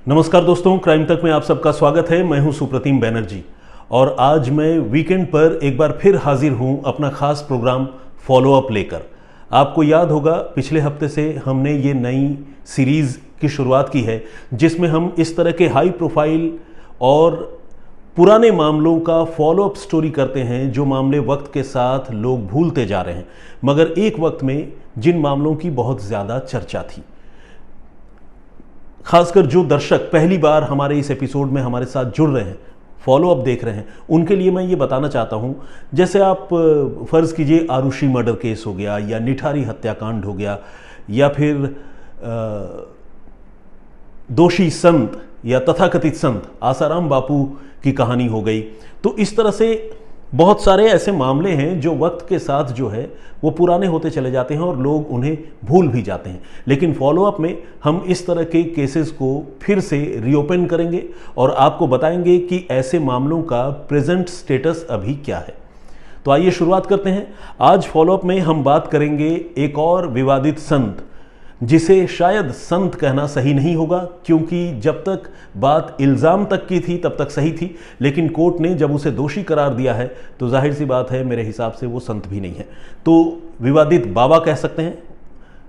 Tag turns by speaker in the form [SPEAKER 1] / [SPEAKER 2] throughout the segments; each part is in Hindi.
[SPEAKER 1] नमस्कार दोस्तों, क्राइम तक में आप सबका स्वागत है। मैं हूं सुप्रतिम बैनर्जी और आज मैं वीकेंड पर एक बार फिर हाजिर हूं अपना खास प्रोग्राम फॉलो अप लेकर। आपको याद होगा पिछले हफ्ते से हमने ये नई सीरीज़ की शुरुआत की है जिसमें हम इस तरह के हाई प्रोफाइल और पुराने मामलों का फॉलो अप स्टोरी करते हैं जो मामले वक्त के साथ लोग भूलते जा रहे हैं, मगर एक वक्त में जिन मामलों की बहुत ज़्यादा चर्चा थी। खासकर जो दर्शक पहली बार हमारे इस एपिसोड में हमारे साथ जुड़ रहे हैं, फॉलो अप देख रहे हैं, उनके लिए मैं ये बताना चाहता हूँ, जैसे आप फ़र्ज़ कीजिए आरुषि मर्डर केस हो गया या निठारी हत्याकांड हो गया या फिर दोषी संत या तथाकथित संत आसाराम बापू की कहानी हो गई। तो इस तरह से बहुत सारे ऐसे मामले हैं जो वक्त के साथ जो है वो पुराने होते चले जाते हैं और लोग उन्हें भूल भी जाते हैं। लेकिन फॉलोअप में हम इस तरह के केसेस को फिर से रीओपन करेंगे और आपको बताएंगे कि ऐसे मामलों का प्रेजेंट स्टेटस अभी क्या है। तो आइए शुरुआत करते हैं। आज फॉलोअप में हम बात करेंगे एक और विवादित संत, जिसे शायद संत कहना सही नहीं होगा क्योंकि जब तक बात इल्ज़ाम तक की थी तब तक सही थी, लेकिन कोर्ट ने जब उसे दोषी करार दिया है तो जाहिर सी बात है मेरे हिसाब से वो संत भी नहीं है, तो विवादित बाबा कह सकते हैं।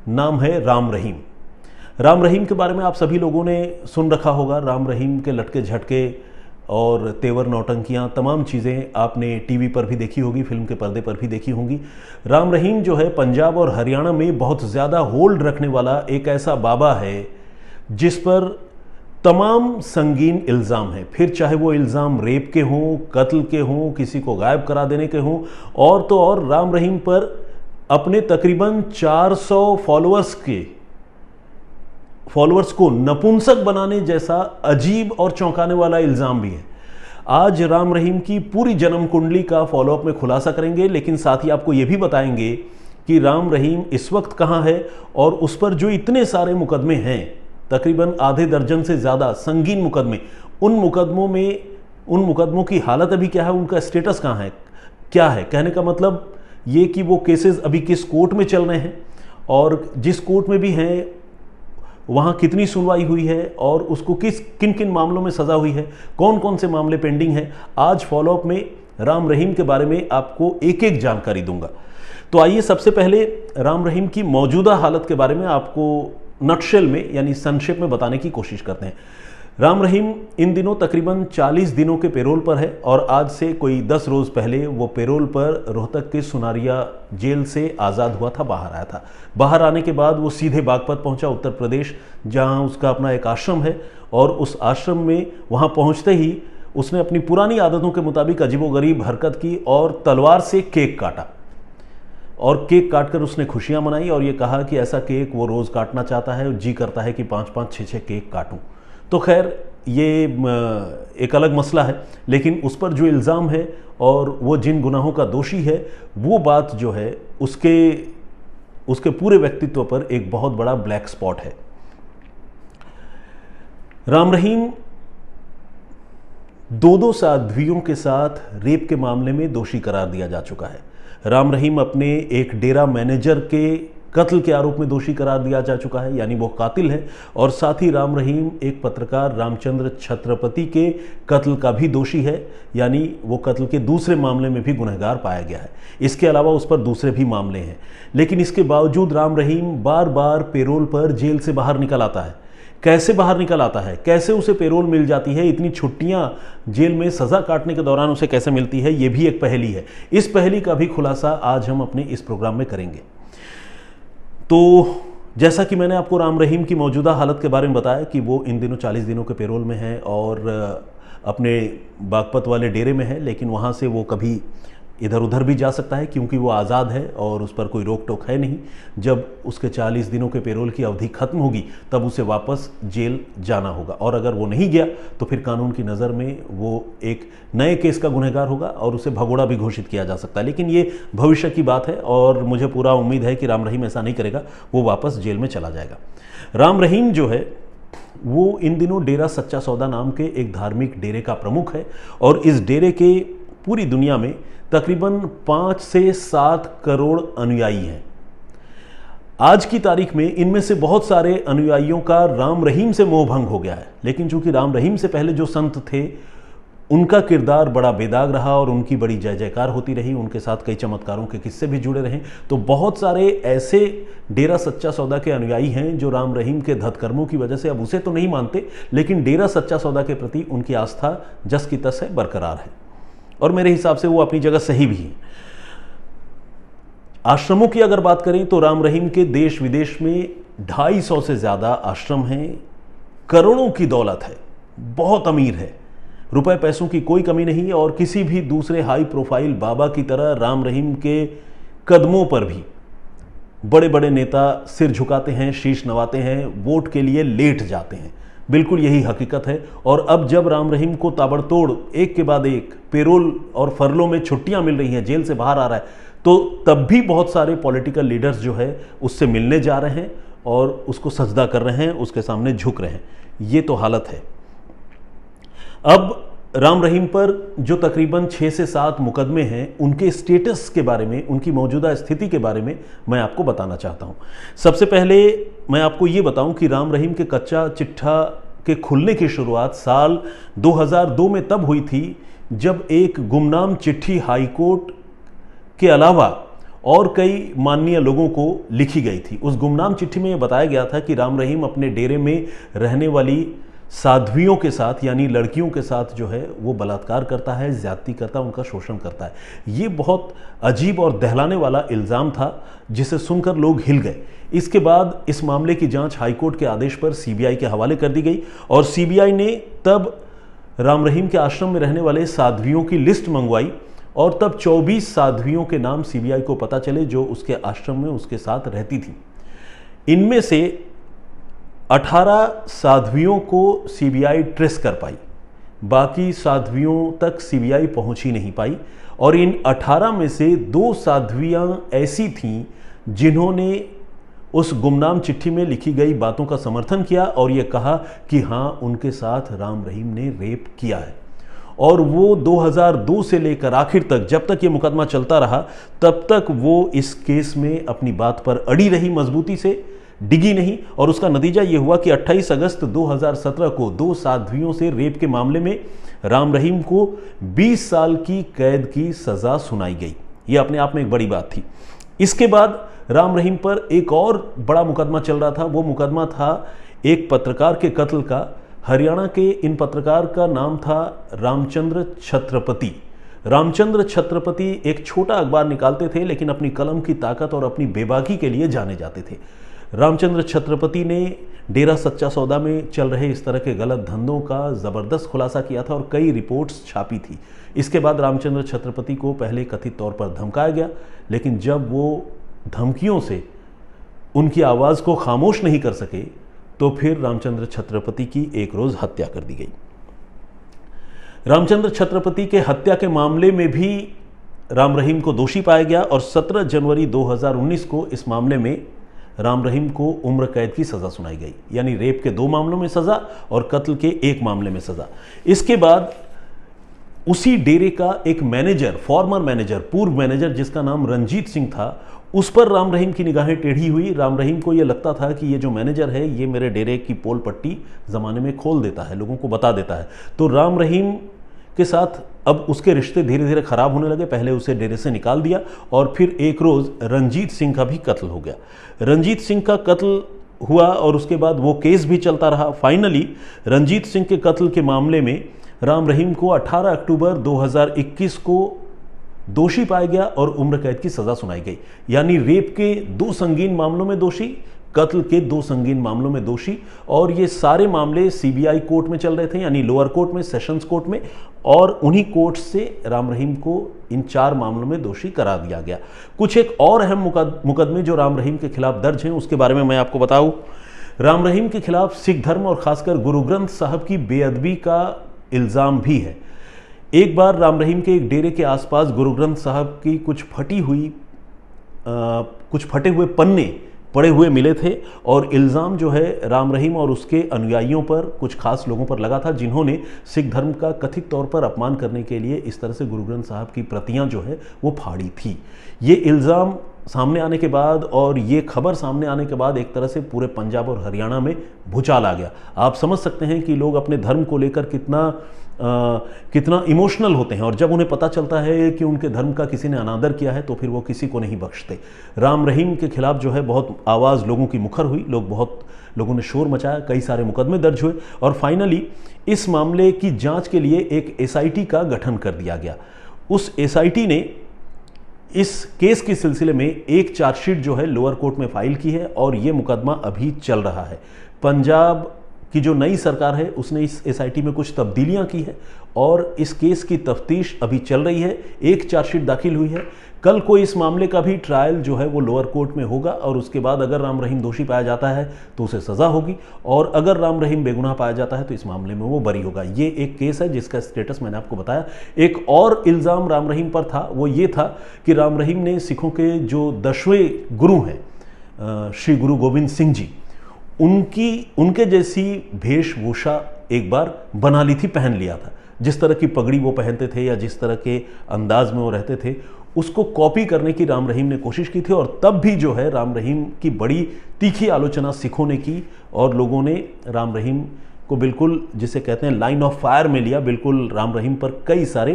[SPEAKER 1] नाम है राम रहीम। राम रहीम के बारे में आप सभी लोगों ने सुन रखा होगा। राम रहीम के लटके झटके और तेवर नौटंकियाँ तमाम चीज़ें आपने टीवी पर भी देखी होगी, फिल्म के पर्दे पर भी देखी होंगी। राम रहीम जो है पंजाब और हरियाणा में बहुत ज़्यादा होल्ड रखने वाला एक ऐसा बाबा है जिस पर तमाम संगीन इल्ज़ाम हैं, फिर चाहे वो इल्ज़ाम रेप के हों, कत्ल के हों, किसी को गायब करा देने के हों, और तो और राम रहीम पर अपने तकरीबन 400 फॉलोअर्स को नपुंसक बनाने जैसा अजीब और चौंकाने वाला इल्ज़ाम भी है। आज राम रहीम की पूरी जन्म कुंडली का फॉलोअप में खुलासा करेंगे, लेकिन साथ ही आपको यह भी बताएंगे कि राम रहीम इस वक्त कहाँ है और उस पर जो इतने सारे मुकदमे हैं, तकरीबन आधे दर्जन से ज़्यादा संगीन मुकदमे, उन मुकदमों की हालत अभी क्या है, उनका स्टेटस कहाँ है, क्या है। कहने का मतलब ये कि वो केसेस अभी किस कोर्ट में चल रहे हैं और जिस कोर्ट में भी हैं वहाँ कितनी सुनवाई हुई है और उसको किन किन मामलों में सज़ा हुई है, कौन कौन से मामले पेंडिंग हैं। आज फॉलोअप में राम रहीम के बारे में आपको एक एक जानकारी दूंगा। तो आइए सबसे पहले राम रहीम की मौजूदा हालत के बारे में आपको नटशेल में यानी संक्षेप में बताने की कोशिश करते हैं। राम रहीम इन दिनों तकरीबन 40 दिनों के पेरोल पर है और आज से कोई 10 रोज़ पहले वो पेरोल पर रोहतक के सुनारिया जेल से आज़ाद हुआ था, बाहर आया था। बाहर आने के बाद वो सीधे बागपत पहुंचा, उत्तर प्रदेश, जहां उसका अपना एक आश्रम है और उस आश्रम में वहां पहुंचते ही उसने अपनी पुरानी आदतों के मुताबिक अजीबोगरीब हरकत की और तलवार से केक काटा और केक काटकर उसने खुशियाँ मनाई और ये कहा कि ऐसा केक वो रोज़ काटना चाहता है, जी करता है कि 5-5, 6-6 केक काटूँ। तो खैर ये एक अलग मसला है, लेकिन उस पर जो इल्ज़ाम है और वो जिन गुनाहों का दोषी है, वो बात जो है उसके पूरे व्यक्तित्व पर एक बहुत बड़ा ब्लैक स्पॉट है। राम रहीम 2 साध्वियों के साथ रेप के मामले में दोषी करार दिया जा चुका है। राम रहीम अपने एक डेरा मैनेजर के कत्ल के आरोप में दोषी करार दिया जा चुका है, यानी वो कातिल है, और साथ ही राम रहीम एक पत्रकार रामचंद्र छत्रपति के कत्ल का भी दोषी है, यानी वो कत्ल के दूसरे मामले में भी गुनहगार पाया गया है। इसके अलावा उस पर दूसरे भी मामले हैं, लेकिन इसके बावजूद राम रहीम बार बार पेरोल पर जेल से बाहर निकल आता है। कैसे बाहर निकल आता है, कैसे उसे पेरोल मिल जाती है, इतनी छुट्टियां जेल में सज़ा काटने के दौरान उसे कैसे मिलती है, ये भी एक पहेली है। इस पहेली का भी खुलासा आज हम अपने इस प्रोग्राम में करेंगे। तो जैसा कि मैंने आपको राम रहीम की मौजूदा हालत के बारे में बताया कि वो इन दिनों 40 दिनों के पेरोल में है और अपने बागपत वाले डेरे में है, लेकिन वहाँ से वो कभी इधर उधर भी जा सकता है क्योंकि वो आज़ाद है और उस पर कोई रोक टोक है नहीं। जब उसके 40 दिनों के पेरोल की अवधि खत्म होगी तब उसे वापस जेल जाना होगा, और अगर वो नहीं गया तो फिर कानून की नज़र में वो एक नए केस का गुनहगार होगा और उसे भगोड़ा भी घोषित किया जा सकता है। लेकिन ये भविष्य की बात है और मुझे पूरा उम्मीद है कि राम रहीम ऐसा नहीं करेगा, वो वापस जेल में चला जाएगा। राम रहीम जो है वो इन दिनों डेरा सच्चा सौदा नाम के एक धार्मिक डेरे का प्रमुख है और इस डेरे के पूरी दुनिया में तकरीबन 5 से 7 करोड़ अनुयायी हैं। आज की तारीख में इनमें से बहुत सारे अनुयायियों का राम रहीम से मोह भंग हो गया है, लेकिन चूंकि राम रहीम से पहले जो संत थे उनका किरदार बड़ा बेदाग रहा और उनकी बड़ी जय जयकार होती रही, उनके साथ कई चमत्कारों के किस्से भी जुड़े रहे, तो बहुत सारे ऐसे डेरा सच्चा सौदा के अनुयायी हैं जो राम रहीम के धतकर्मों की वजह से अब उसे तो नहीं मानते, लेकिन डेरा सच्चा सौदा के प्रति उनकी आस्था जस की तस है, बरकरार है, और मेरे हिसाब से वो अपनी जगह सही भी है। आश्रमों की अगर बात करें तो राम रहीम के देश विदेश में 250 से ज़्यादा आश्रम हैं, करोड़ों की दौलत है, बहुत अमीर है, रुपए पैसों की कोई कमी नहीं है, और किसी भी दूसरे हाई प्रोफाइल बाबा की तरह राम रहीम के कदमों पर भी बड़े बड़े नेता सिर झुकाते हैं, शीश नवाते हैं, वोट के लिए लेट जाते हैं। बिल्कुल यही हकीकत है। और अब जब राम रहीम को ताबड़तोड़ एक के बाद एक पेरोल और फरलों में छुट्टियां मिल रही हैं, जेल से बाहर आ रहा है, तो तब भी बहुत सारे पॉलिटिकल लीडर्स जो है उससे मिलने जा रहे हैं और उसको सजदा कर रहे हैं, उसके सामने झुक रहे हैं। ये तो हालत है। अब राम रहीम पर जो तकरीबन 6 से 7 मुकदमे हैं, उनके स्टेटस के बारे में, उनकी मौजूदा स्थिति के बारे में मैं आपको बताना चाहता हूं। सबसे पहले मैं आपको ये बताऊं कि राम रहीम के कच्चा चिट्ठा के खुलने की शुरुआत साल 2002 में तब हुई थी जब एक गुमनाम चिट्ठी हाईकोर्ट के अलावा और कई माननीय लोगों को लिखी गई थी। उस गुमनाम चिट्ठी में यह बताया गया था कि राम रहीम अपने डेरे में रहने वाली साध्वियों के साथ, यानी लड़कियों के साथ जो है वो बलात्कार करता है, ज्यादती करता है, उनका शोषण करता है। ये बहुत अजीब और दहलाने वाला इल्ज़ाम था जिसे सुनकर लोग हिल गए। इसके बाद इस मामले की जांच हाईकोर्ट के आदेश पर सीबीआई के हवाले कर दी गई और सीबीआई ने तब राम रहीम के आश्रम में रहने वाले साध्वियों की लिस्ट मंगवाई और तब 24 साध्वियों के नाम सीबीआई को पता चले जो उसके आश्रम में उसके साथ रहती थी। इनमें से 18 साध्वियों को सीबीआई ट्रेस कर पाई, बाकी साध्वियों तक सीबीआई पहुंच ही नहीं पाई। और इन 18 में से 2 साध्वियां ऐसी थीं जिन्होंने उस गुमनाम चिट्ठी में लिखी गई बातों का समर्थन किया और यह कहा कि हाँ, उनके साथ राम रहीम ने रेप किया है। और वो 2002 से लेकर आखिर तक, जब तक ये मुकदमा चलता रहा, तब तक वो इस केस में अपनी बात पर अड़ी रही, मजबूती से डिगी नहीं। और उसका नतीजा ये हुआ कि 28 अगस्त 2017 को 2 साध्वियों से रेप के मामले में राम रहीम को 20 साल की कैद की सजा सुनाई गई। ये अपने आप में एक बड़ी बात थी। इसके बाद राम रहीम पर एक और बड़ा मुकदमा चल रहा था। वो मुकदमा था एक पत्रकार के कत्ल का। हरियाणा के इन पत्रकार का नाम था रामचंद्र छत्रपति। रामचंद्र छत्रपति एक छोटा अखबार निकालते थे, लेकिन अपनी कलम की ताकत और अपनी बेबाकी के लिए जाने जाते थे। रामचंद्र छत्रपति ने डेरा सच्चा सौदा में चल रहे इस तरह के गलत धंधों का ज़बरदस्त खुलासा किया था और कई रिपोर्ट्स छापी थी। इसके बाद रामचंद्र छत्रपति को पहले कथित तौर पर धमकाया गया, लेकिन जब वो धमकियों से उनकी आवाज़ को खामोश नहीं कर सके तो फिर रामचंद्र छत्रपति की एक रोज़ हत्या कर दी गई। रामचंद्र छत्रपति के हत्या के मामले में भी राम रहीम को दोषी पाया गया और 17 जनवरी 2019 को इस मामले में राम रहीम को उम्र कैद की सज़ा सुनाई गई, यानी रेप के 2 मामलों में सज़ा और कत्ल के 1 मामले में सज़ा। इसके बाद उसी डेरे का एक मैनेजर, फॉर्मर मैनेजर, पूर्व मैनेजर जिसका नाम रंजीत सिंह था, उस पर राम रहीम की निगाहें टेढ़ी हुई। राम रहीम को यह लगता था कि ये जो मैनेजर है ये मेरे डेरे की पोल पट्टी ज़माने में खोल देता है, लोगों को बता देता है। तो राम रहीम के साथ अब उसके रिश्ते धीरे धीरे खराब होने लगे। पहले उसे डेरे से निकाल दिया और फिर एक रोज़ रंजीत सिंह का भी कत्ल हो गया। रंजीत सिंह का कत्ल हुआ और उसके बाद वो केस भी चलता रहा। फाइनली रंजीत सिंह के कत्ल के मामले में राम रहीम को 18 अक्टूबर 2021 को दोषी पाया गया और उम्र कैद की सज़ा सुनाई गई, यानी रेप के 2 संगीन मामलों में दोषी, कत्ल के 2 संगीन मामलों में दोषी। और ये सारे मामले सीबीआई कोर्ट में चल रहे थे, यानी लोअर कोर्ट में, सेशंस कोर्ट में, और उन्हीं कोर्ट से राम रहीम को इन 4 मामलों में दोषी करार दिया गया। कुछ एक और अहम मुकदमे जो राम रहीम के खिलाफ दर्ज हैं उसके बारे में मैं आपको बताऊं। राम रहीम के खिलाफ सिख धर्म और खासकर गुरु ग्रंथ साहब की बेअदबी का इल्ज़ाम भी है। एक बार राम रहीम के एक डेरे के आसपास गुरु ग्रंथ साहब की कुछ फटे हुए पन्ने पड़े हुए मिले थे और इल्ज़ाम जो है राम रहीम और उसके अनुयायियों पर, कुछ खास लोगों पर लगा था जिन्होंने सिख धर्म का कथित तौर पर अपमान करने के लिए इस तरह से गुरु ग्रंथ साहब की प्रतियां जो है वो फाड़ी थी। ये इल्ज़ाम सामने आने के बाद और ये खबर सामने आने के बाद एक तरह से पूरे पंजाब और हरियाणा में भूचाल आ गया। आप समझ सकते हैं कि लोग अपने धर्म को लेकर कितना इमोशनल होते हैं, और जब उन्हें पता चलता है कि उनके धर्म का किसी ने अनादर किया है तो फिर वो किसी को नहीं बख्शते। राम रहीम के खिलाफ जो है बहुत आवाज़ लोगों की मुखर हुई, लोगों ने शोर मचाया, कई सारे मुकदमे दर्ज हुए और फाइनली इस मामले की जांच के लिए एक एसआईटी का गठन कर दिया गया। उस एसआईटी ने इस केस के सिलसिले में एक चार्जशीट जो है लोअर कोर्ट में फाइल की है और ये मुकदमा अभी चल रहा है। पंजाब की जो नई सरकार है उसने इस एसआईटी में कुछ तब्दीलियां की है और इस केस की तफ्तीश अभी चल रही है। एक चार्जशीट दाखिल हुई है, कल को इस मामले का भी ट्रायल जो है वो लोअर कोर्ट में होगा और उसके बाद अगर राम रहीम दोषी पाया जाता है तो उसे सज़ा होगी और अगर राम रहीम बेगुनाह पाया जाता है तो इस मामले में वो बरी होगा। ये एक केस है जिसका स्टेटस मैंने आपको बताया। एक और इल्ज़ाम राम रहीम पर था, वो ये था कि राम रहीम ने सिखों के जो 10वें गुरु हैं श्री गुरु गोविंद सिंह जी, उनके जैसी वेशभूषा एक बार बना ली थी, पहन लिया था। जिस तरह की पगड़ी वो पहनते थे या जिस तरह के अंदाज में वो रहते थे उसको कॉपी करने की राम रहीम ने कोशिश की थी और तब भी जो है राम रहीम की बड़ी तीखी आलोचना सिखों ने की और लोगों ने राम रहीम को बिल्कुल जिसे कहते हैं लाइन ऑफ फायर में लिया। बिल्कुल राम रहीम पर कई सारे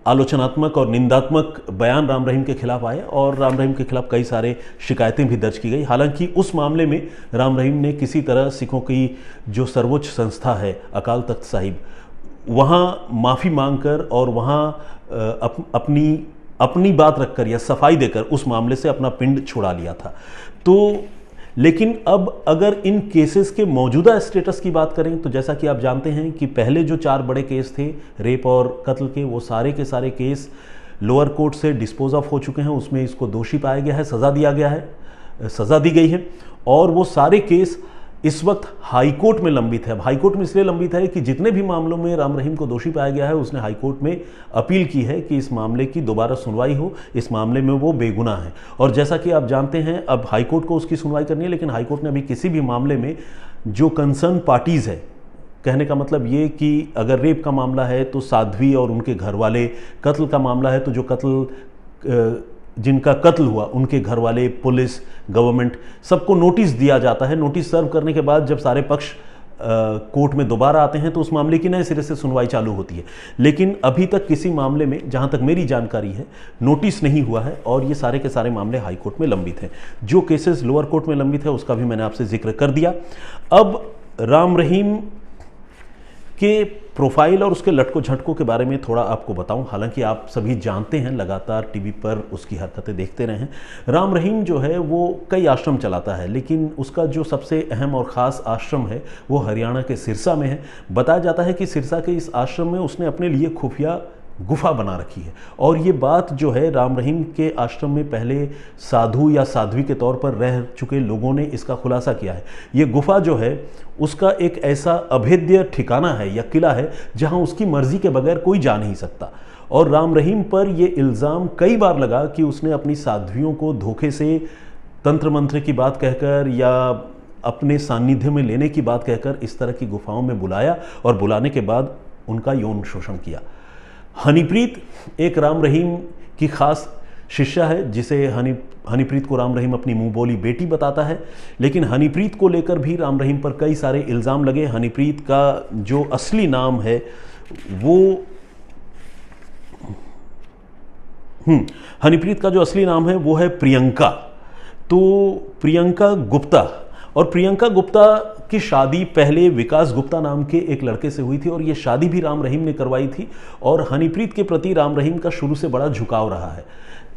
[SPEAKER 1] आलोचनात्मक और निंदात्मक बयान राम रहीम के खिलाफ आए और राम रहीम के खिलाफ कई सारे शिकायतें भी दर्ज की गई। हालांकि उस मामले में राम रहीम ने किसी तरह सिखों की जो सर्वोच्च संस्था है अकाल तख्त साहिब, वहाँ माफ़ी मांगकर और वहाँ अपनी बात रखकर या सफाई देकर उस मामले से अपना पिंड छुड़ा लिया था। तो लेकिन अब अगर इन केसेस के मौजूदा स्टेटस की बात करें तो जैसा कि आप जानते हैं कि पहले जो 4 बड़े केस थे रेप और कत्ल के, वो सारे के सारे केस लोअर कोर्ट से डिस्पोज ऑफ हो चुके हैं। उसमें इसको दोषी पाया गया है, सज़ा दी गई है और वो सारे केस इस वक्त हाई कोर्ट में लंबित है। अब हाई कोर्ट में इसलिए लंबित है कि जितने भी मामलों में राम रहीम को दोषी पाया गया है उसने हाई कोर्ट में अपील की है कि इस मामले की दोबारा सुनवाई हो, इस मामले में वो बेगुनाह है। और जैसा कि आप जानते हैं अब हाई कोर्ट को उसकी सुनवाई करनी है, लेकिन हाई कोर्ट ने अभी किसी भी मामले में जो कंसर्न पार्टीज़ है, कहने का मतलब ये कि अगर रेप का मामला है तो साध्वी और उनके घर वाले, कत्ल का मामला है तो जो जिनका कत्ल हुआ उनके घर वाले, पुलिस, गवर्नमेंट, सबको नोटिस दिया जाता है। नोटिस सर्व करने के बाद जब सारे पक्ष कोर्ट में दोबारा आते हैं तो उस मामले की नए सिरे से सुनवाई चालू होती है। लेकिन अभी तक किसी मामले में, जहां तक मेरी जानकारी है, नोटिस नहीं हुआ है और ये सारे के सारे मामले हाई कोर्ट में लंबित हैं। जो केसेस लोअर कोर्ट में लंबित है उसका भी मैंने आपसे जिक्र कर दिया। अब राम रहीम के प्रोफाइल और उसके लटको झटकों के बारे में थोड़ा आपको बताऊं। हालांकि आप सभी जानते हैं, लगातार टीवी पर उसकी हरकतें देखते रहे हैं। राम रहीम जो है वो कई आश्रम चलाता है, लेकिन उसका जो सबसे अहम और ख़ास आश्रम है वो हरियाणा के सिरसा में है। बताया जाता है कि सिरसा के इस आश्रम में उसने अपने लिए खुफिया गुफा बना रखी है और ये बात जो है राम रहीम के आश्रम में पहले साधु या साध्वी के तौर पर रह चुके लोगों ने इसका खुलासा किया है। ये गुफा जो है उसका एक ऐसा अभेद्य ठिकाना है या किला है जहां उसकी मर्जी के बगैर कोई जा नहीं सकता। और राम रहीम पर यह इल्ज़ाम कई बार लगा कि उसने अपनी साध्वियों को धोखे से तंत्र मंत्र की बात कहकर या अपने सानिध्य में लेने की बात कहकर इस तरह की गुफाओं में बुलाया और बुलाने के बाद उनका यौन शोषण किया। हनीप्रीत एक राम रहीम की खास शिष्या है जिसे हनीप्रीत को राम रहीम अपनी मुंह बोली बेटी बताता है, लेकिन हनीप्रीत को लेकर भी राम रहीम पर कई सारे इल्ज़ाम लगे। हनीप्रीत का जो असली नाम है वो हनीप्रीत का जो असली नाम है वो है प्रियंका। तो प्रियंका गुप्ता, और प्रियंका गुप्ता की शादी पहले विकास गुप्ता नाम के एक लड़के से हुई थी और ये शादी भी राम रहीम ने करवाई थी और हनीप्रीत के प्रति राम रहीम का शुरू से बड़ा झुकाव रहा है।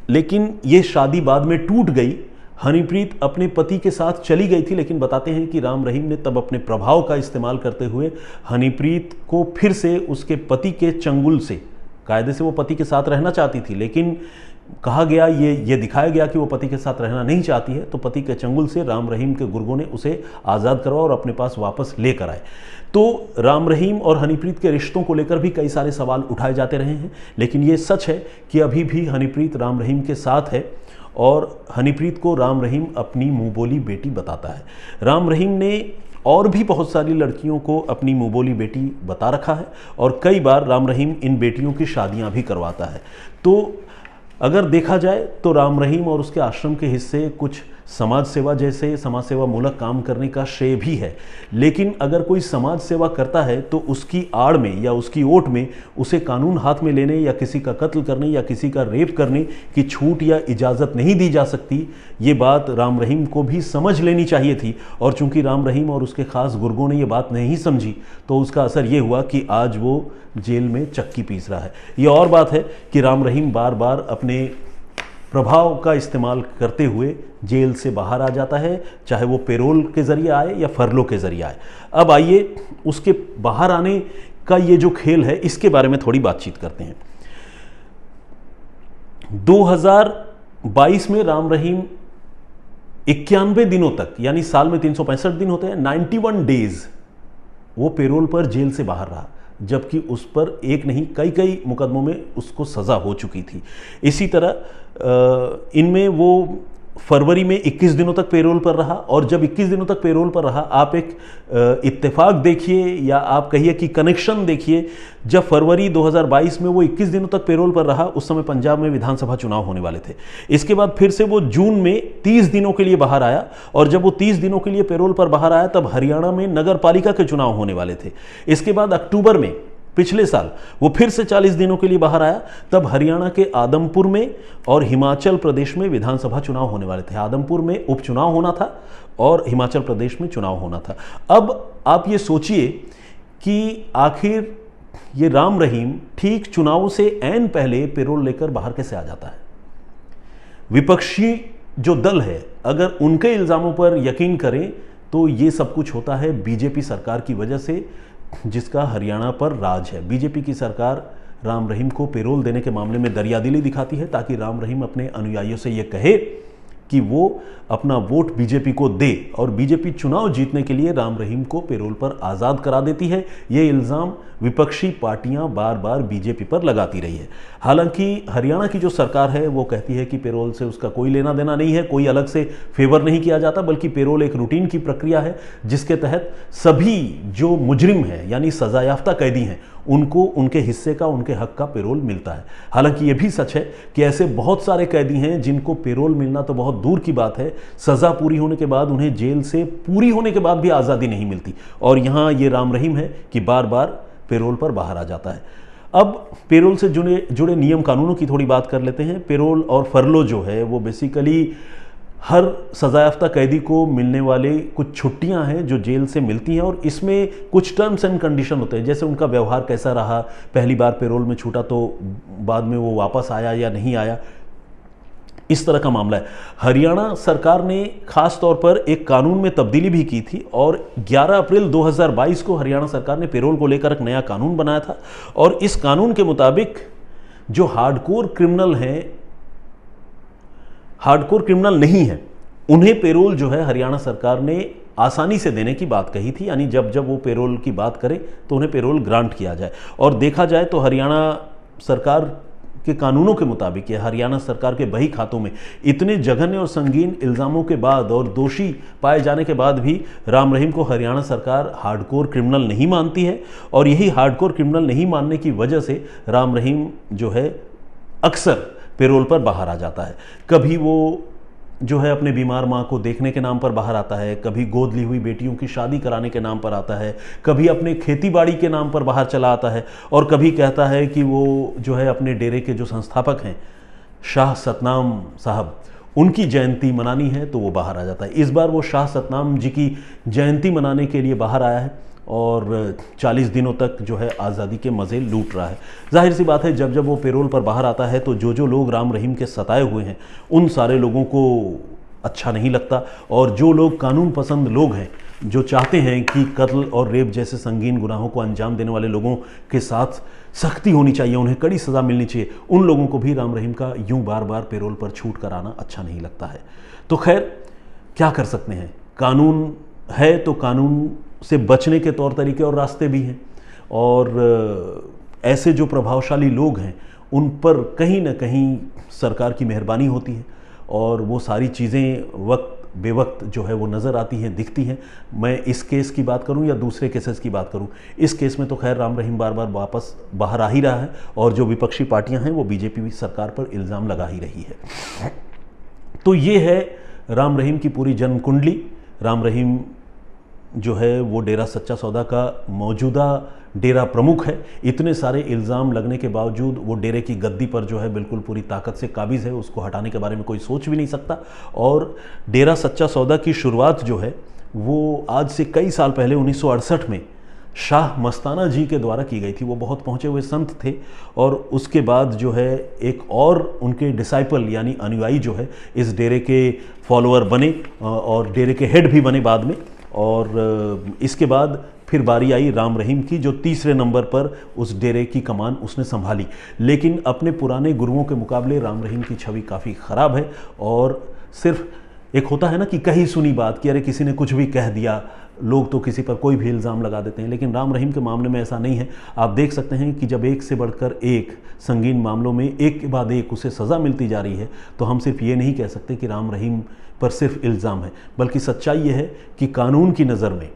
[SPEAKER 1] लेकिन ये शादी बाद में टूट गई। हनीप्रीत अपने पति के साथ चली गई थी, लेकिन बताते हैं कि राम रहीम ने तब अपने प्रभाव का इस्तेमाल करते हुए हनीप्रीत को फिर से उसके पति के चंगुल से, कायदे से वो पति के साथ रहना चाहती थी लेकिन कहा गया, ये दिखाया गया कि वो पति के साथ रहना नहीं चाहती है, तो पति के चंगुल से राम रहीम के गुर्गों ने उसे आज़ाद करवाया और अपने पास वापस लेकर आए। तो राम रहीम और हनीप्रीत के रिश्तों को लेकर भी कई सारे सवाल उठाए जाते रहे हैं, लेकिन ये सच है कि अभी भी हनीप्रीत राम रहीम के साथ है और हनीप्रीत को राम रहीम अपनी मुँह बोली बेटी बताता है। राम रहीम ने और भी बहुत सारी लड़कियों को अपनी मुँह बोली बेटी बता रखा है और कई बार राम रहीम इन बेटियों की शादियाँ भी करवाता है। तो अगर देखा जाए तो राम रहीम और उसके आश्रम के हिस्से कुछ समाज सेवा जैसे समाज सेवा मूलक काम करने का श्रेय भी है, लेकिन अगर कोई समाज सेवा करता है तो उसकी आड़ में या उसकी ओट में उसे कानून हाथ में लेने या किसी का कत्ल करने या किसी का रेप करने की छूट या इजाज़त नहीं दी जा सकती। ये बात राम रहीम को भी समझ लेनी चाहिए थी, और चूंकि राम रहीम और उसके खास गुर्गों ने ये बात नहीं समझी तो उसका असर ये हुआ कि आज वो जेल में चक्की पीस रहा है। ये और बात है कि राम रहीम बार बार अपने प्रभाव का इस्तेमाल करते हुए जेल से बाहर आ जाता है, चाहे वो पेरोल के ज़रिए आए या फरलो के ज़रिए आए। अब आइए उसके बाहर आने का ये जो खेल है इसके बारे में थोड़ी बातचीत करते हैं। 2022 में राम रहीम 91 दिनों तक, यानी साल में 365 दिन होते हैं, 91 डेज वो पेरोल पर जेल से बाहर रहा, जबकि उस पर एक नहीं कई कई मुकदमों में उसको सज़ा हो चुकी थी। इसी तरह इनमें वो फरवरी में 21 दिनों तक पेरोल पर रहा, और जब 21 दिनों तक पेरोल पर रहा, आप एक इत्तेफाक देखिए या आप कहिए कि कनेक्शन देखिए। जब फरवरी 2022 में वो 21 दिनों तक पेरोल पर रहा, उस समय पंजाब में विधानसभा चुनाव होने वाले थे। इसके बाद फिर से वो जून में 30 दिनों के लिए बाहर आया, और जब वो 30 दिनों के लिए पेरोल पर बाहर आया तब हरियाणा में नगर पालिका के चुनाव होने वाले थे। इसके बाद अक्टूबर में पिछले साल वो फिर से 40 दिनों के लिए बाहर आया, तब हरियाणा के आदमपुर में और हिमाचल प्रदेश में विधानसभा चुनाव होने वाले थे। आदमपुर में उपचुनाव होना था और हिमाचल प्रदेश में चुनाव होना था। अब आप ये सोचिए कि आखिर ये राम रहीम ठीक चुनाव से ऐन पहले पेरोल लेकर बाहर कैसे आ जाता है। विपक्षी जो दल है, अगर उनके इल्ज़ामों पर यकीन करें तो ये सब कुछ होता है बीजेपी सरकार की वजह से, जिसका हरियाणा पर राज है। बीजेपी की सरकार राम रहीम को पेरोल देने के मामले में दरियादिली दिखाती है ताकि राम रहीम अपने अनुयायियों से ये कहे कि वो अपना वोट बीजेपी को दे, और बीजेपी चुनाव जीतने के लिए राम रहीम को पेरोल पर आज़ाद करा देती है। ये इल्ज़ाम विपक्षी पार्टियां बार बार बीजेपी पर लगाती रही है। हालांकि हरियाणा की जो सरकार है वो कहती है कि पेरोल से उसका कोई लेना देना नहीं है, कोई अलग से फेवर नहीं किया जाता, बल्कि पेरोल एक रूटीन की प्रक्रिया है जिसके तहत सभी जो मुजरिम हैं यानी सजायाफ्ता कैदी हैं उनको उनके हिस्से का, उनके हक का पेरोल मिलता है। हालांकि ये भी सच है कि ऐसे बहुत सारे कैदी हैं जिनको पेरोल मिलना तो बहुत दूर की बात है, सज़ा पूरी होने के बाद उन्हें जेल से पूरी होने के बाद भी आज़ादी नहीं मिलती, और यहाँ ये राम रहीम है कि बार बार पेरोल पर बाहर आ जाता है। अब पेरोल से जुड़े नियम कानूनों की थोड़ी बात कर लेते हैं। पेरोल और फरलो जो है वो बेसिकली हर सजायाफ्ता कैदी को मिलने वाले कुछ छुट्टियां हैं जो जेल से मिलती हैं, और इसमें कुछ टर्म्स एंड कंडीशन होते हैं, जैसे उनका व्यवहार कैसा रहा, पहली बार पेरोल में छूटा तो बाद में वो वापस आया या नहीं आया, इस तरह का मामला है। हरियाणा सरकार ने खास तौर पर एक कानून में तब्दीली भी की थी, और 11 अप्रैल 2022 को हरियाणा सरकार ने पेरोल को लेकर एक नया कानून बनाया था, और इस कानून के मुताबिक जो हार्डकोर क्रिमिनल नहीं है उन्हें पेरोल जो है हरियाणा सरकार ने आसानी से देने की बात कही थी, यानी जब जब वो पेरोल की बात करें तो उन्हें पेरोल ग्रांट किया जाए। और देखा जाए तो हरियाणा सरकार के कानूनों के मुताबिक या हरियाणा सरकार के बही खातों में इतने जघन्य और संगीन इल्ज़ामों के बाद और दोषी पाए जाने के बाद भी राम रहीम को हरियाणा सरकार हार्डकोर क्रिमिनल नहीं मानती है, और यही हार्डकोर क्रिमिनल नहीं मानने की वजह से राम रहीम जो है अक्सर पेरोल पर बाहर आ जाता है। कभी वो जो है अपने बीमार माँ को देखने के नाम पर बाहर आता है, कभी गोद ली हुई बेटियों की शादी कराने के नाम पर आता है, कभी अपने खेतीबाड़ी के नाम पर बाहर चला आता है, और कभी कहता है कि वो जो है अपने डेरे के जो संस्थापक हैं शाह सतनाम साहब उनकी जयंती मनानी है तो वो बाहर आ जाता है। इस बार वो शाह सतनाम जी की जयंती मनाने के लिए बाहर आया है और 40 दिनों तक जो है आज़ादी के मज़े लूट रहा है। जाहिर सी बात है जब जब वो पेरोल पर बाहर आता है तो जो लोग राम रहीम के सताए हुए हैं उन सारे लोगों को अच्छा नहीं लगता, और जो लोग कानून पसंद लोग हैं जो चाहते हैं कि कत्ल और रेप जैसे संगीन गुनाहों को अंजाम देने वाले लोगों के साथ सख्ती होनी चाहिए, उन्हें कड़ी सज़ा मिलनी चाहिए, उन लोगों को भी राम रहीम का यूं बार बार पेरोल पर छूट कर आना अच्छा नहीं लगता है। तो खैर क्या कर सकते हैं, कानून है तो कानून से बचने के तौर तरीके और रास्ते भी हैं, और ऐसे जो प्रभावशाली लोग हैं उन पर कहीं ना कहीं सरकार की मेहरबानी होती है, और वो सारी चीज़ें वक्त बेवक्त जो है वो नज़र आती हैं, दिखती हैं। मैं इस केस की बात करूं या दूसरे केसेस की बात करूं, इस केस में तो खैर राम रहीम बार बार वापस बाहर आ ही रहा है और जो विपक्षी पार्टियां हैं वो बीजेपी सरकार पर इल्ज़ाम लगा ही रही है। तो ये है राम रहीम की पूरी जन्म कुंडली। राम रहीम जो है वो डेरा सच्चा सौदा का मौजूदा डेरा प्रमुख है। इतने सारे इल्ज़ाम लगने के बावजूद वो डेरे की गद्दी पर जो है बिल्कुल पूरी ताकत से काबिज़ है, उसको हटाने के बारे में कोई सोच भी नहीं सकता। और डेरा सच्चा सौदा की शुरुआत जो है वो आज से कई साल पहले 1968 में शाह मस्ताना जी के द्वारा की गई थी। वो बहुत पहुँचे हुए संत थे और उसके बाद जो है एक और उनके डिसाइपल यानी अनुयायी जो है इस डेरे के फॉलोअर बने और डेरे के हेड भी बने बाद में। और इसके बाद फिर बारी आई राम रहीम की, जो तीसरे नंबर पर उस डेरे की कमान उसने संभाली। लेकिन अपने पुराने गुरुओं के मुकाबले राम रहीम की छवि काफ़ी ख़राब है और सिर्फ एक होता है ना कि कहीं सुनी बात कि अरे किसी ने कुछ भी कह दिया, लोग तो किसी पर कोई भी इल्ज़ाम लगा देते हैं, लेकिन राम रहीम के मामले में ऐसा नहीं है। आप देख सकते हैं कि जब एक से बढ़कर एक संगीन मामलों में एक के बाद एक उसे सज़ा मिलती जा रही है, तो हम सिर्फ ये नहीं कह सकते कि राम रहीम पर सिर्फ इल्ज़ाम है, बल्कि सच्चाई ये है कि कानून की नज़र में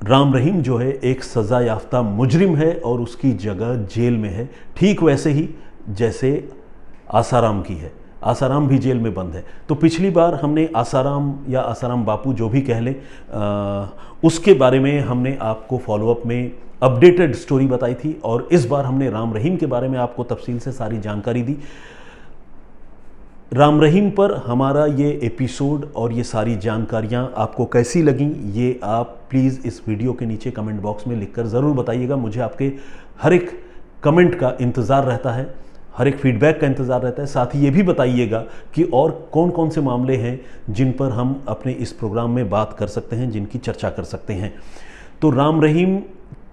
[SPEAKER 1] राम रहीम जो है एक सज़ा याफ्ता मुजरिम है और उसकी जगह जेल में है, ठीक वैसे ही जैसे आसाराम की है। आसाराम भी जेल में बंद है। तो पिछली बार हमने आसाराम या आसाराम बापू जो भी कह लें उसके बारे में हमने आपको फॉलोअप में अपडेटेड स्टोरी बताई थी और इस बार हमने राम रहीम के बारे में आपको तफसील से सारी जानकारी दी। राम रहीम पर हमारा ये एपिसोड और ये सारी जानकारियाँ आपको कैसी लगी, ये आप प्लीज़ इस वीडियो के नीचे कमेंट बॉक्स में लिखकर ज़रूर बताइएगा। मुझे आपके हर एक कमेंट का इंतज़ार रहता है, हर एक फीडबैक का इंतज़ार रहता है। साथ ही ये भी बताइएगा कि और कौन कौन से मामले हैं जिन पर हम अपने इस प्रोग्राम में बात कर सकते हैं, जिनकी चर्चा कर सकते हैं। तो राम रहीम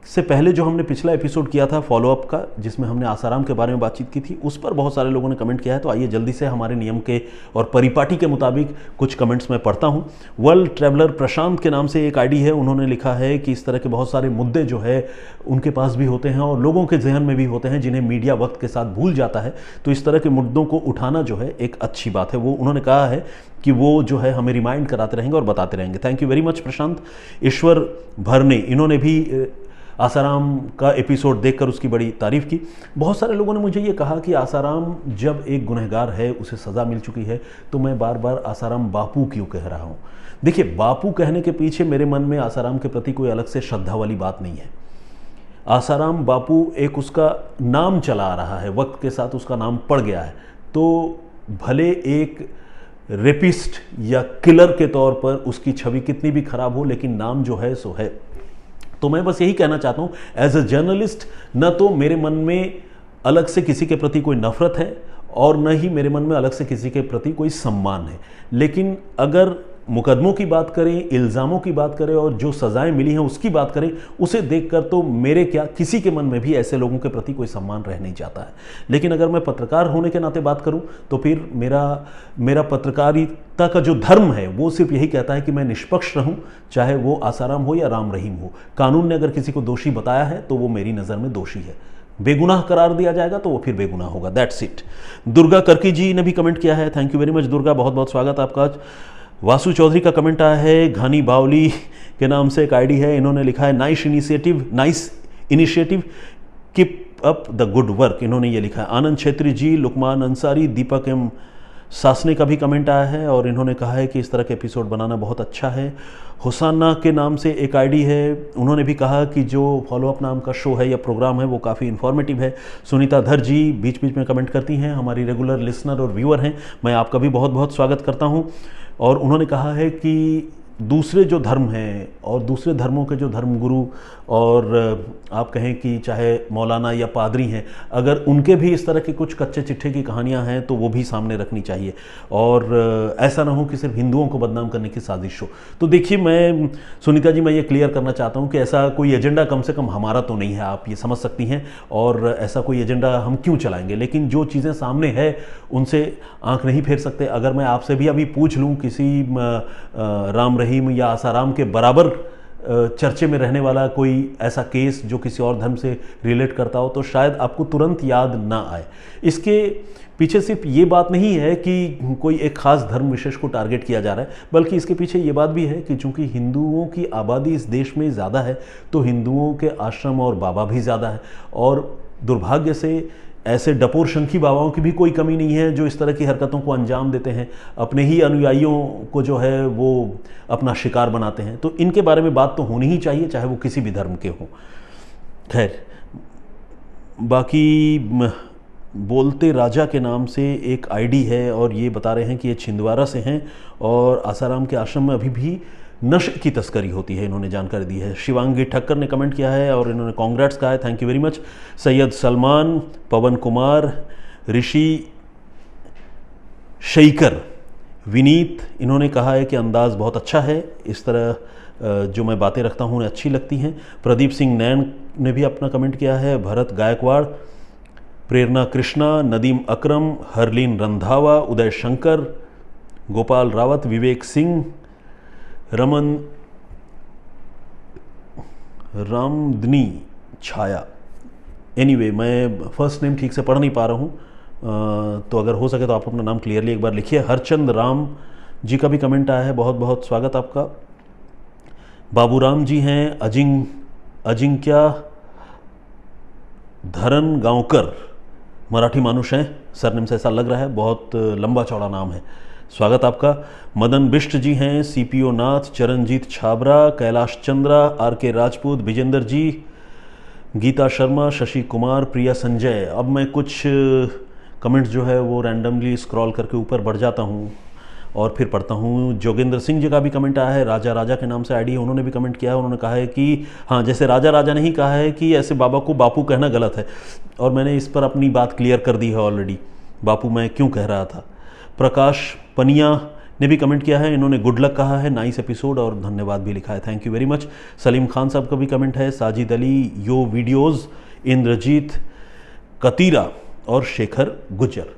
[SPEAKER 1] से पहले जो हमने पिछला एपिसोड किया था फॉलोअप का, जिसमें हमने आसाराम के बारे में बातचीत की थी, उस पर बहुत सारे लोगों ने कमेंट किया है। तो आइए जल्दी से हमारे नियम के और परिपाटी के मुताबिक कुछ कमेंट्स मैं पढ़ता हूं। वर्ल्ड ट्रैवलर प्रशांत के नाम से एक आईडी है, उन्होंने लिखा है कि इस तरह के बहुत सारे मुद्दे जो है उनके पास भी होते हैं और लोगों के जहन में भी होते हैं जिन्हें मीडिया वक्त के साथ भूल जाता है। तो इस तरह के मुद्दों को उठाना जो है एक अच्छी बात है। वो उन्होंने कहा है कि वो जो है हमें रिमाइंड कराते रहेंगे और बताते रहेंगे। थैंक यू वेरी मच प्रशांत। ईश्वर भरने, इन्होंने भी आसाराम का एपिसोड देखकर उसकी बड़ी तारीफ़ की। बहुत सारे लोगों ने मुझे ये कहा कि आसाराम जब एक गुनहगार है, उसे सज़ा मिल चुकी है, तो मैं बार बार आसाराम बापू क्यों कह रहा हूँ। देखिए, बापू कहने के पीछे मेरे मन में आसाराम के प्रति कोई अलग से श्रद्धा वाली बात नहीं है। आसाराम बापू एक उसका नाम चला आ रहा है, वक्त के साथ उसका नाम पड़ गया है। तो भले एक रेपिस्ट या किलर के तौर पर उसकी छवि कितनी भी खराब हो, लेकिन नाम जो है सो है। तो मैं बस यही कहना चाहता हूँ एज अ जर्नलिस्ट, न तो मेरे मन में अलग से किसी के प्रति कोई नफरत है और न ही मेरे मन में अलग से किसी के प्रति कोई सम्मान है। लेकिन अगर मुकदमों की बात करें, इल्ज़ामों की बात करें और जो सज़ाएं मिली हैं उसकी बात करें, उसे देखकर तो मेरे क्या किसी के मन में भी ऐसे लोगों के प्रति कोई सम्मान रह नहीं जाता है। लेकिन अगर मैं पत्रकार होने के नाते बात करूं तो फिर मेरा पत्रकारिता का जो धर्म है वो सिर्फ यही कहता है कि मैं निष्पक्ष रहूं, चाहे वो आसाराम हो या राम रहीम हो। कानून ने अगर किसी को दोषी बताया है तो वो मेरी नज़र में दोषी है। बेगुनाह करार दिया जाएगा तो वो फिर बेगुनाह होगा। That's it. दुर्गा कर्की जी ने भी कमेंट किया है। Thank you very much Durga, बहुत बहुत स्वागत आपका आज। वासु चौधरी का कमेंट आया है, घानी बावली के नाम से एक आईडी है, इन्होंने लिखा है nice initiative keep up the good work, इन्होंने ये लिखा है। आनंद छेत्री जी, लुकमान अंसारी, दीपक एम सासने का भी कमेंट आया है और इन्होंने कहा है कि इस तरह के एपिसोड बनाना बहुत अच्छा है। हुसैना के नाम से एक आईडी है, उन्होंने भी कहा कि जो फॉलोअप नाम का शो है या प्रोग्राम है वो काफ़ी इन्फॉर्मेटिव है। सुनीता धर जी बीच बीच में कमेंट करती हैं, हमारी रेगुलर लिसनर और व्यूअर हैं, मैं आपका भी बहुत बहुत स्वागत करता हूं। और उन्होंने कहा है कि दूसरे जो धर्म हैं और दूसरे धर्मों के जो धर्मगुरु और आप कहें कि चाहे मौलाना या पादरी हैं, अगर उनके भी इस तरह के कुछ कच्चे चिट्ठे की कहानियां हैं तो वो भी सामने रखनी चाहिए और ऐसा ना हो कि सिर्फ हिंदुओं को बदनाम करने की साजिश हो। तो देखिए, मैं सुनीता जी, मैं ये क्लियर करना चाहता हूँ कि ऐसा कोई एजेंडा कम से कम हमारा तो नहीं है, आप ये समझ सकती हैं, और ऐसा कोई एजेंडा हम क्यों चलाएंगे। लेकिन जो चीज़ें सामने है उनसे आंख नहीं फेर सकते। अगर मैं आपसे भी अभी पूछ लूँ किसी राम रहीम या आसाराम के बराबर चर्चे में रहने वाला कोई ऐसा केस जो किसी और धर्म से रिलेट करता हो तो शायद आपको तुरंत याद ना आए। इसके पीछे सिर्फ ये बात नहीं है कि कोई एक खास धर्म विशेष को टारगेट किया जा रहा है, बल्कि इसके पीछे ये बात भी है कि चूंकि हिंदुओं की आबादी इस देश में ज़्यादा है तो हिंदुओं के आश्रम और बाबा भी ज़्यादा है, और दुर्भाग्य से ऐसे डपोर शंखी बाबाओं की भी कोई कमी नहीं है जो इस तरह की हरकतों को अंजाम देते हैं, अपने ही अनुयायियों को जो है वो अपना शिकार बनाते हैं। तो इनके बारे में बात तो होनी ही चाहिए, चाहे वो किसी भी धर्म के हों। खैर, बाकी बोलते राजा के नाम से एक आईडी है और ये बता रहे हैं कि ये छिंदवाड़ा से हैं और आसाराम के आश्रम में अभी भी नशे की तस्करी होती है, इन्होंने जानकारी दी है। शिवांगी ठक्कर ने कमेंट किया है और इन्होंने कांग्रेट्स कहा है, thank you very much. Syed Salman, Pawan Kumar, Rishi Shekhar, Vineet, इन्होंने कहा है कि अंदाज़ बहुत अच्छा है, इस तरह जो मैं बातें रखता हूँ उन्हें अच्छी लगती हैं। प्रदीप सिंह नैन ने भी अपना कमेंट किया है। भरत गायकवाड़, प्रेरणा कृष्णा, नदीम अकरम, हरलीन रंधावा, उदय शंकर, गोपाल रावत, विवेक सिंह, रमन रामदनी छाया। एनीवे, मैं फर्स्ट नेम ठीक से पढ़ नहीं पा रहा हूँ, तो अगर हो सके तो आप अपना नाम क्लियरली एक बार लिखिए। हरचंद राम जी का भी कमेंट आया है, बहुत बहुत स्वागत आपका। बाबूराम जी हैं। अजिंक्या धरन गांवकर, मराठी मानुष हैं, सरनेम से ऐसा लग रहा है, बहुत लंबा चौड़ा नाम है, स्वागत आपका। मदन बिष्ट जी हैं। CPO Nath, Charanjit Chhabra, Kailash Chandra, R K Rajput, Vijendra जी, गीता शर्मा, शशि कुमार, प्रिया संजय। अब मैं कुछ कमेंट्स जो है वो रैंडमली स्क्रॉल करके ऊपर बढ़ जाता हूँ और फिर पढ़ता हूँ। जोगेंद्र सिंह जी का भी कमेंट आया है, राजा राजा के नाम से आईडी है, उन्होंने भी कमेंट किया है। उन्होंने कहा है कि हाँ, जैसे राजा राजा ने ही कहा है कि ऐसे बाबा को बापू कहना गलत है, और मैंने इस पर अपनी बात क्लियर कर दी है ऑलरेडी, बापू मैं क्यों कह रहा था। प्रकाश पनिया ने भी कमेंट किया है, इन्होंने गुड लक कहा है, नाइस एपिसोड, और धन्यवाद भी लिखा है, thank you very much. Salim Khan साहब का भी कमेंट है। साजिद अली, यो वीडियोज़, इंद्रजीत कतीरा और शेखर गुज्जर।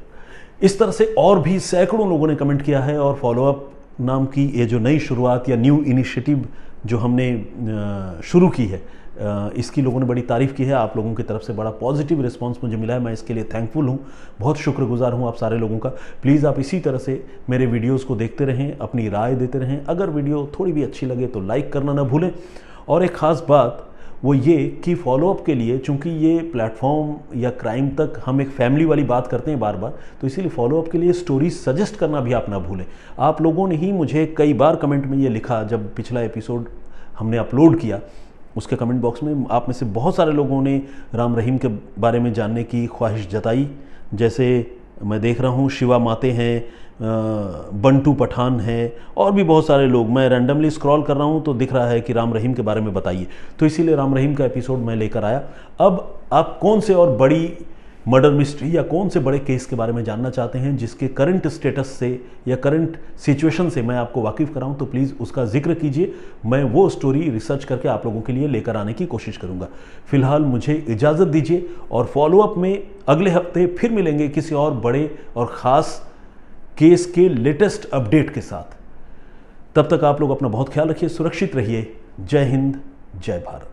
[SPEAKER 1] इस तरह से और भी सैकड़ों लोगों ने कमेंट किया है, और फॉलोअप नाम की ये जो नई शुरुआत या न्यू इनिशिएटिव जो हमने शुरू की है, इसकी लोगों ने बड़ी तारीफ़ की है। आप लोगों की तरफ से बड़ा पॉजिटिव रिस्पांस मुझे मिला है, मैं इसके लिए थैंकफुल हूँ, बहुत शुक्रगुजार हूँ आप सारे लोगों का। प्लीज़ आप इसी तरह से मेरे वीडियोज़ को देखते रहें, अपनी राय देते रहें। अगर वीडियो थोड़ी भी अच्छी लगे तो लाइक करना ना भूलें। और एक ख़ास बात वो ये कि फॉलोअप के लिए, चूंकि ये प्लेटफॉर्म या क्राइम तक हम एक फैमिली वाली बात करते हैं बार बार, तो इसीलिए फॉलोअप के लिए स्टोरीज सजेस्ट करना भी आप ना भूलें। आप लोगों ने ही मुझे कई बार कमेंट में ये लिखा, जब पिछला एपिसोड हमने अपलोड किया उसके कमेंट बॉक्स में आप में से बहुत सारे लोगों ने राम रहीम के बारे में जानने की ख्वाहिश जताई। जैसे मैं देख रहा हूँ शिवा माते हैं, बंटू पठान है, और भी बहुत सारे लोग। मैं रैंडमली स्क्रॉल कर रहा हूँ तो दिख रहा है कि राम रहीम के बारे में बताइए, तो इसीलिए राम रहीम का एपिसोड मैं लेकर आया। अब आप कौन से और बड़ी मर्डर मिस्ट्री या कौन से बड़े केस के बारे में जानना चाहते हैं जिसके करंट स्टेटस से या करंट सिचुएशन से मैं आपको वाकिफ़ कराऊं, तो प्लीज़ उसका जिक्र कीजिए, मैं वो स्टोरी रिसर्च करके आप लोगों के लिए लेकर आने की कोशिश करूंगा। फिलहाल मुझे इजाज़त दीजिए, और फॉलोअप में अगले हफ्ते फिर मिलेंगे किसी और बड़े और ख़ास केस के लेटेस्ट अपडेट के साथ। तब तक आप लोग अपना बहुत ख्याल रखिए, सुरक्षित रहिए। जय हिंद, जय भारत।